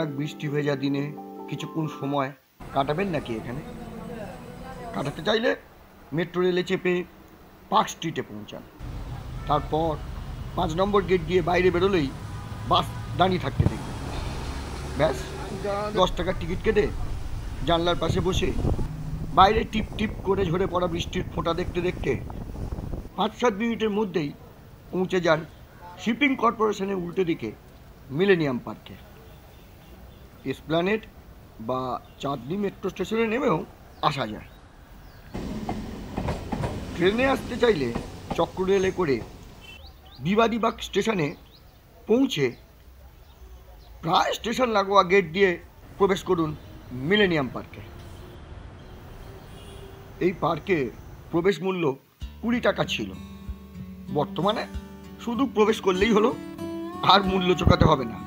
এক বৃষ্টি ভেজা দিনে কিছুক্ষণ সময় কাটাবেন নাকি এখানে? কাটাতে চাইলে মেট্রো রেলে চেপে পার্ক স্ট্রিটে পৌঁছান। তারপর 5 নম্বর গেট দিয়ে বাইরে বেরোলেই বাস দাঁড়িয়ে থাকতে দেখবেন। ব্যাস 10 টাকার টিকিট কেটে জানলার পাশে বসে বাইরে টিপ টিপ করে ঝরে পড়া বৃষ্টির ফোঁটা দেখতে দেখতে 5-7 মিনিটের মধ্যেই পৌঁছে যান শিপিং কর্পোরেশনের উল্টো দিকে মিলেনিয়াম পার্কে। এসপ্ল্যানেড বা চাঁদনি মেট্রো স্টেশনে নেমেও আসা যায়। ট্রেনে আসতে চাইলে চক্র রেলে করে বিবাদীবাগ স্টেশনে পৌঁছে প্রায় স্টেশন লাগোয়া গেট দিয়ে প্রবেশ করুন মিলেনিয়াম পার্কে। এই পার্কে প্রবেশ মূল্য 20 টাকা ছিল। বর্তমানে শুধু প্রবেশ করলেই হলো, আর মূল্য চোকাতে হবে না।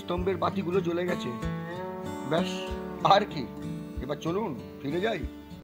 স্তম্ভের বাতিগুলো জ্বলে গেছে। ব্যাস, আর কি, এবার চলুন ফিরে যাই।